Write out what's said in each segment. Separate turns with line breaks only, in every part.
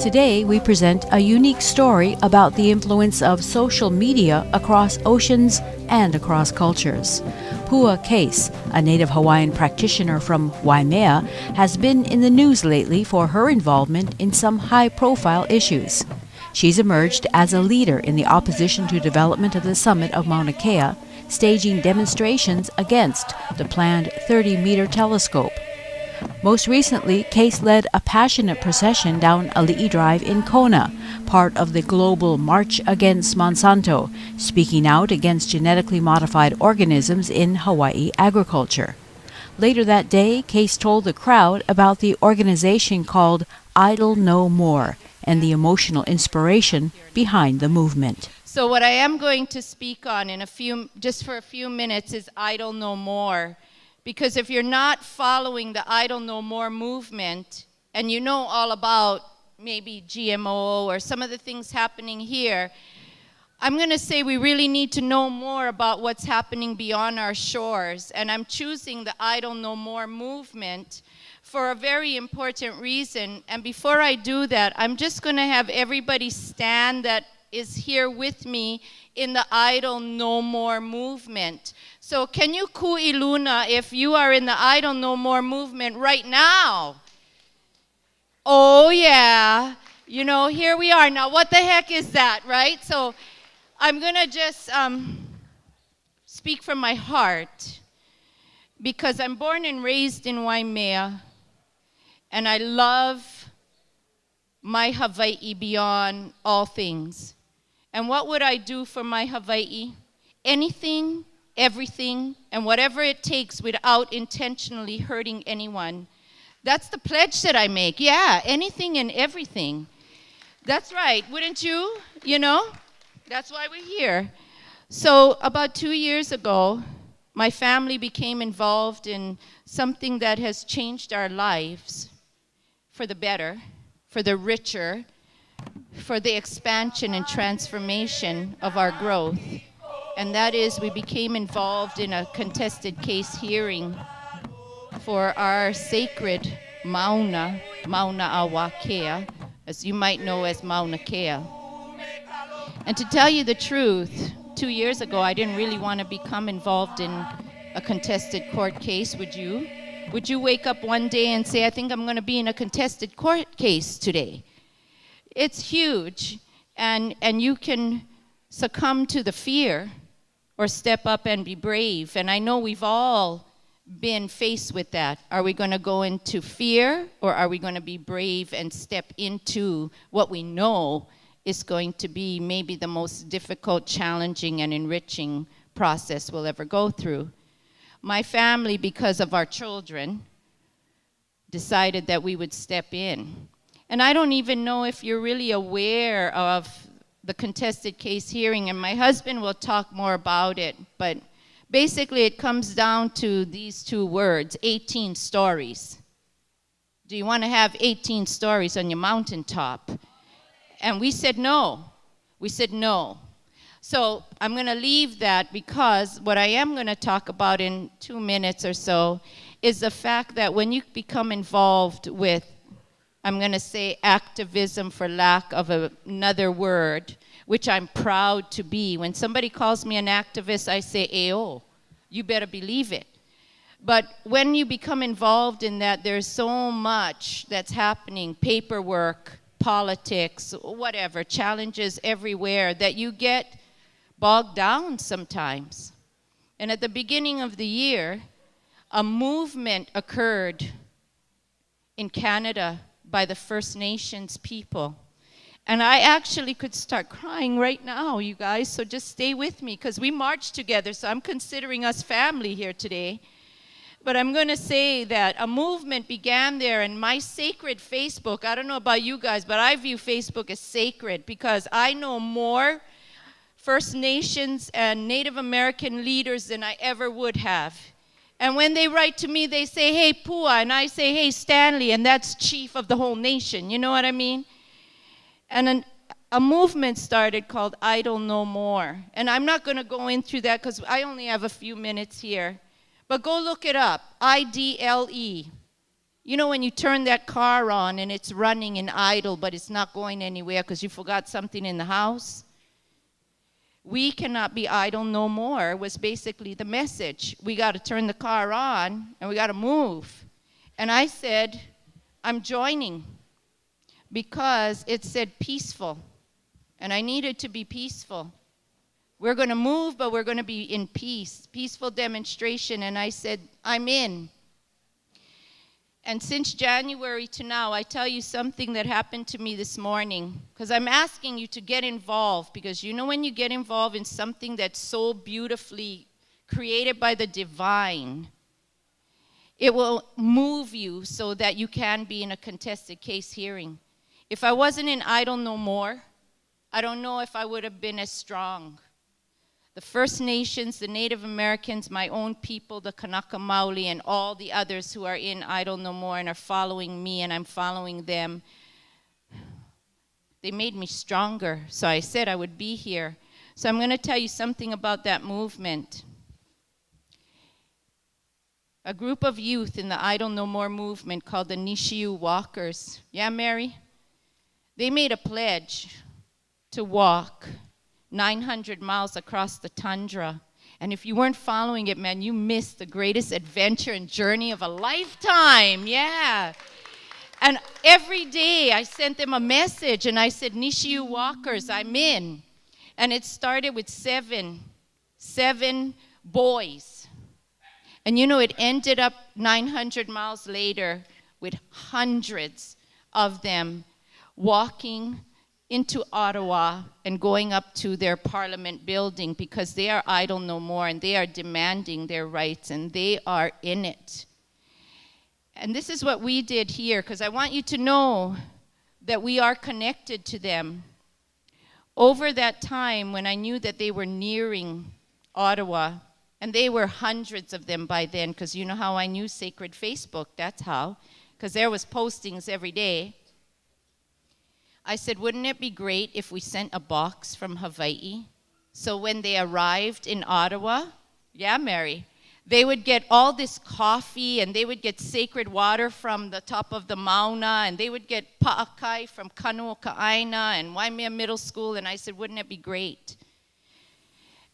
Today, we present a unique story about the influence of social media across oceans and across cultures. Pua Case, a native Hawaiian practitioner from Waimea, has been in the news lately for her involvement in some high-profile issues. She's emerged as a leader in the opposition to development of the summit of Mauna Kea, staging demonstrations against the planned 30-meter telescope. Most recently, Case led a passionate procession down Ali'i Drive in Kona, part of the global March Against Monsanto, speaking out against genetically modified organisms in Hawaii agriculture. Later that day, Case told the crowd about the organization called Idle No More and the emotional inspiration behind the movement.
So what I am going to speak on just for a few minutes is Idle No More. Because if you're not following the Idle No More movement, and you know all about maybe GMO or some of the things happening here, I'm going to say we really need to know more about what's happening beyond our shores. And I'm choosing the Idle No More movement for a very important reason. And before I do that, I'm just going to have everybody stand that is here with me in the Idle No More movement. So can you ku'iluna if you are in the Idle No More movement right now? Oh yeah, you know, here we are. Now what the heck is that, right? So I'm gonna just speak from my heart because I'm born and raised in Waimea and I love my Hawaii beyond all things. And what would I do for my Hawaii? Anything, everything, and whatever it takes without intentionally hurting anyone. That's the pledge that I make. Yeah, anything and everything. That's right, wouldn't you? You know? That's why we're here. So about 2 years ago, my family became involved in something that has changed our lives for the better, for the richer, for the expansion and transformation of our growth. And that is we became involved in a contested case hearing for our sacred Mauna Awa Kea, as you might know as Mauna Kea. And to tell you the truth, 2 years ago I didn't really want to become involved in a contested court case, would you? Would you wake up one day and say, I think I'm going to be in a contested court case today? It's huge, and you can succumb to the fear or step up and be brave. And I know we've all been faced with that. Are we going to go into fear, or are we going to be brave and step into what we know is going to be maybe the most difficult, challenging, and enriching process we'll ever go through? My family, because of our children, decided that we would step in. And I don't even know if you're really aware of the contested case hearing, and my husband will talk more about it, but basically it comes down to these two words, 18 stories. Do you want to have 18 stories on your mountaintop? And we said no. We said no. So I'm going to leave that because what I am going to talk about in 2 minutes or so is the fact that when you become involved with, I'm going to say activism for lack of another word, which I'm proud to be. When somebody calls me an activist, I say, Ayo, you better believe it. But when you become involved in that, there's so much that's happening, paperwork, politics, whatever, challenges everywhere, that you get bogged down sometimes. And at the beginning of the year, a movement occurred in Canada by the First Nations people. And I actually could start crying right now, you guys, so just stay with me, because we marched together, so I'm considering us family here today. But I'm going to say that a movement began there, and my sacred Facebook, I don't know about you guys, but I view Facebook as sacred because I know more First Nations and Native American leaders than I ever would have. And when they write to me, they say, hey, Pua, and I say, hey, Stanley, and that's chief of the whole nation. You know what I mean? And a movement started called Idle No More. And I'm not going to go into that because I only have a few minutes here. But go look it up, IDLE. You know when you turn that car on and it's running in idle, but it's not going anywhere because you forgot something in the house? We cannot be idle no more was basically the message. We got to turn the car on and we got to move. And I said, I'm joining because it said peaceful. And I needed to be peaceful. We're going to move, but we're going to be in peace. Peaceful demonstration. And I said, I'm in. And since January to now, I tell you something that happened to me this morning. Because I'm asking you to get involved. Because you know when you get involved in something that's so beautifully created by the divine, it will move you so that you can be in a contested case hearing. If I wasn't in Idle No More, I don't know if I would have been as strong. The First Nations, the Native Americans, my own people, the Kanaka Maoli, and all the others who are in Idle No More and are following me and I'm following them, they made me stronger. So I said I would be here. So I'm going to tell you something about that movement. A group of youth in the Idle No More movement called the Nishiu Walkers. Yeah, Mary? They made a pledge to walk 900 miles across the tundra. And if you weren't following it, man, you missed the greatest adventure and journey of a lifetime. Yeah. And every day I sent them a message and I said, Nishiu Walkers, I'm in. And it started with seven boys. And you know, it ended up 900 miles later with hundreds of them walking into Ottawa and going up to their parliament building because they are idle no more and they are demanding their rights and they are in it. And this is what we did here because I want you to know that we are connected to them. Over that time when I knew that they were nearing Ottawa, and they were hundreds of them by then because you know how I knew Sacred Facebook, that's how, because there was postings every day. I said, wouldn't it be great if we sent a box from Hawaii? So when they arrived in Ottawa, yeah, Mary, they would get all this coffee and they would get sacred water from the top of the Mauna and they would get pa'akai from Kailua-Kona and Waimea Middle School. And I said, wouldn't it be great?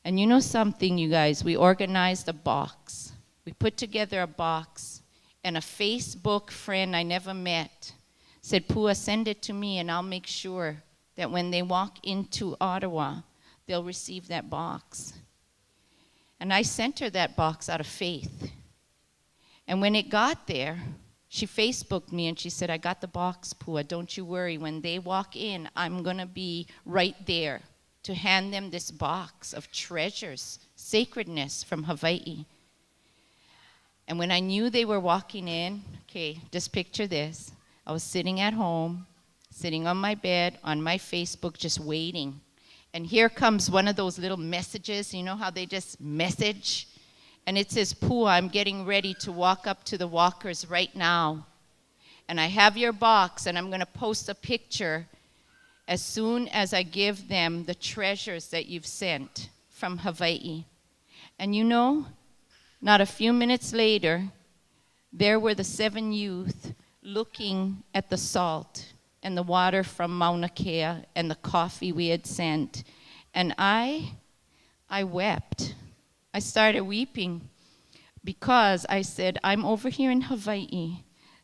And you know something, you guys? We organized a box. We put together a box and a Facebook friend I never met said, Pua, send it to me and I'll make sure that when they walk into Ottawa, they'll receive that box. And I sent her that box out of faith. And when it got there, she Facebooked me and she said, I got the box, Pua, don't you worry. When they walk in, I'm going to be right there to hand them this box of treasures, sacredness from Hawaii. And when I knew they were walking in, okay, just picture this. I was sitting at home, sitting on my bed, on my Facebook, just waiting. And here comes one of those little messages. You know how they just message? And it says, Pua, I'm getting ready to walk up to the walkers right now. And I have your box, and I'm going to post a picture as soon as I give them the treasures that you've sent from Hawaii. And you know, not a few minutes later, there were the 7 youth looking at the salt and the water from Mauna Kea and the coffee we had sent. And I wept. I started weeping because I said, I'm over here in Hawaii.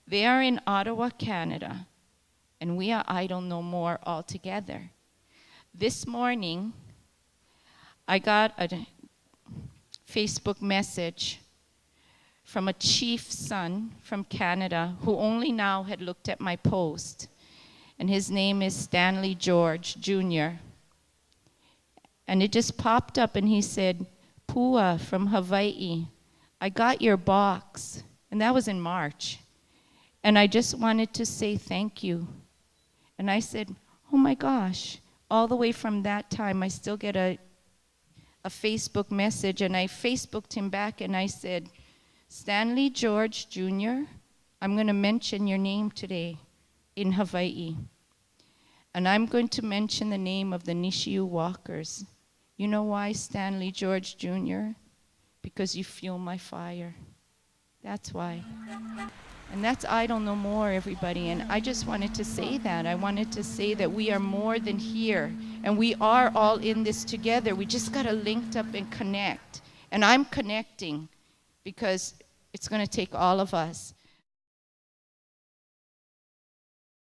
They are in Ottawa, Canada. And we are idle no more altogether. This morning, I got a Facebook message from a chief's son from Canada who only now had looked at my post. And his name is Stanley George Jr. And it just popped up and he said, Pua from Hawaii, I got your box. And that was in March. And I just wanted to say thank you. And I said, oh my gosh, all the way from that time, I still get a Facebook message. And I Facebooked him back and I said, Stanley George Jr., I'm going to mention your name today in Hawaii. And I'm going to mention the name of the Nishiu Walkers. You know why, Stanley George Jr.? because you fuel my fire. That's why. And that's Idle No More, everybody. And I just wanted to say that. I wanted to say that we are more than here. And we are all in this together. We just got to link up and connect. And I'm connecting because it's going to take all of us.